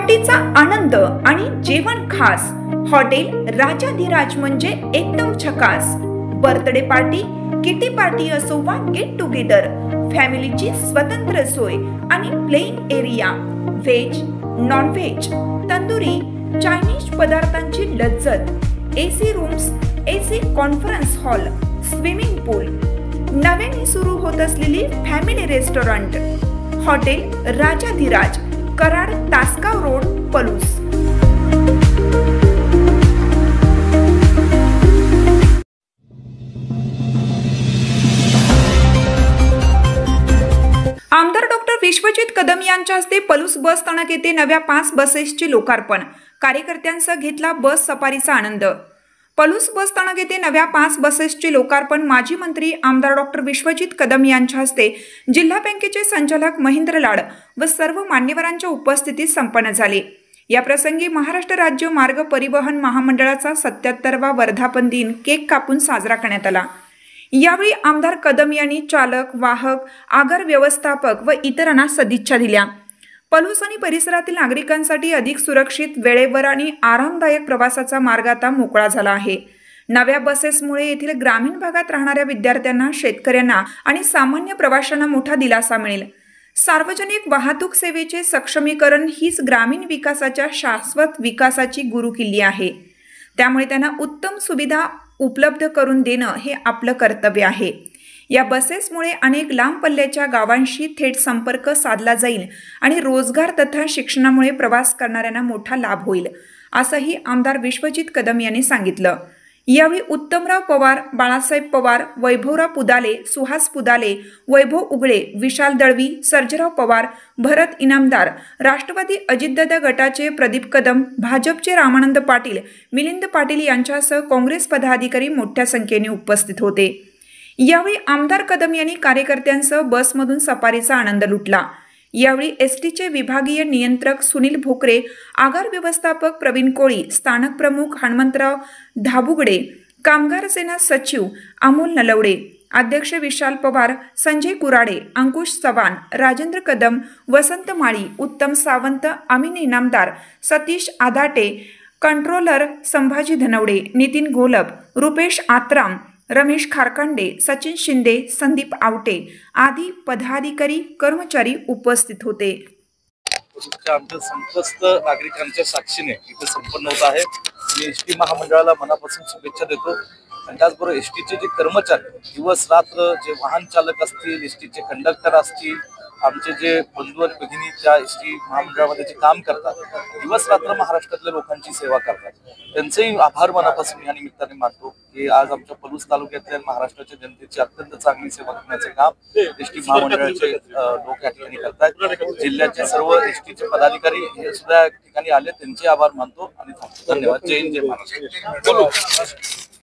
पार्टीचा आनंद आणि जेवण खास। हॉटेल राजाधिराज म्हणजे एकदम झकास। बर्थडे पार्टी, किटी पार्टी असो वा गेट टुगेदर, फॅमिलीची स्वतंत्र सोय आणि playing area, veg, non veg, tandoori, Chinese पदार्थांची लज्जत, AC rooms, AC conference hall, swimming pool, नव्याने सुरू होत असलेली फॅमिली रेस्टॉरंट, हॉटेल राजाधिराज, कराड, तासगाव रोड, पलूस। आमदार डॉक्टर विश्वजित कदम यांच्या हस्ते पलूस बस स्थानक येथे नव्या 5 बसेसचे लोकार्पण। कार्यकर्त्यांसह घेतला बस सफारीचा आनंद। पलूस बस स्थानक येथे नव्या 5 बसेसचे लोकार्पण माजी मंत्री आमदार डॉक्टर विश्वजित कदम यांच्या हस्ते जिल्हा बँकेचे संचालक महेंद्र लाड व सर्व मान्यवरांच्या उपस्थितीत संपन्न झाले। या प्रसंगी महाराष्ट्र राज्य मार्ग परिवहन महामंडळाचा 77वा वर्धापन दिन केक कापून साजरा करण्यात आला। यावेळी आमदार कदम यांनी चालक, वाहक, आगार व्यवस्थापक व इतरांना सदिच्छा दिल्या। पलूस आणि परिसरातील नागरिकांसाठी अधिक सुरक्षित, वेळेवर आणि आरामदायक प्रवासाचा मार्ग आता मोकळा झाला आहे। नव्या बसेसमुळे येथील ग्रामीण भागात राहणाऱ्या विद्यार्थ्यांना, शेतकऱ्यांना आणि सामान्य प्रवाशांना मोठा दिलासा मिळेल। सार्वजनिक वाहतूक सेवेचे सक्षमीकरण हीच ग्रामीण विकासाच्या शाश्वत विकासाची गुरुकिल्ली आहे। त्यामुळे त्यांना उत्तम सुविधा उपलब्ध करून देणं हे आपलं कर्तव्य आहे। या बसेसमुळे अनेक लांब पल्ल्याच्या गावांशी थेट संपर्क साधला जाईल आणि रोजगार तथा शिक्षणामुळे प्रवास करणाऱ्यांना मोठा लाभ होईल, असंही आमदार विश्वजित कदम यांनी सांगितलं। यावेळी उत्तमराव पवार, बाळासाहेब पवार, वैभवराव पुदाले, सुहास पुदाले, वैभव उगळे, विशाल दळवी, सर्जेराव पवार, भरत इनामदार, राष्ट्रवादी अजितदादा गटाचे प्रदीप कदम, भाजपचे रामानंद पाटील, मिलिंद पाटील यांच्यासह काँग्रेस पदाधिकारी मोठ्या संख्येने उपस्थित होते। यावेळी आमदार कदम यांनी कार्यकर्त्यांसह बसमधून सफारीचा आनंद लुटला। यावेळी एसटीचे विभागीय नियंत्रक सुनील भोकरे, आगार व्यवस्थापक प्रवीण कोळी, स्थानक प्रमुख हनुमंतराव धाबुगडे, कामगार सेना सचिव अमोल नलवडे, अध्यक्ष विशाल पवार, संजय कुराडे, अंकुश चव्हाण, राजेंद्र कदम, वसंत माळी, उत्तम सावंत, अमीन इनामदार, सतीश आदाटे, कंट्रोलर संभाजी धनवडे, नितीन घोलप, रुपेश आत्राम, रमेश खारकांडे, सचिन शिंदे, संदीप आवटे आदी पदाधिकारी, कर्मचारी उपस्थित होते। आमच्या समस्त नागरिकांच्या साक्षीने इथे संपन्न होत आहे। मी एसटी महामंडळाला मनापासून शुभेच्छा देतो आणि त्याचबरोबर एसटीचे जे कर्मचारी दिवस रात्र, जे वाहन चालक असतील, एसटीचे कंडक्टर असतील, आमचे जे बंधू आणि भगिनी त्या एसटी महामंडळामध्ये जे काम करतात, दिवस रात्र महाराष्ट्रातल्या लोकांची सेवा करतात, त्यांचेही आभार मनापासून या निमित्ताने मानतो की आज आमच्या पलूस तालुक्यातल्या महाराष्ट्राच्या जनतेची अत्यंत चांगली सेवा करण्याचे काम एसटी महामंडळाचे लोक या ठिकाणी करतात। जिल्ह्याचे सर्व एसटीचे पदाधिकारी हे सुद्धा ठिकाणी आले, त्यांचे आभार मानतो आणि धन्यवाद। जय हिंद, जय महाराष्ट्र।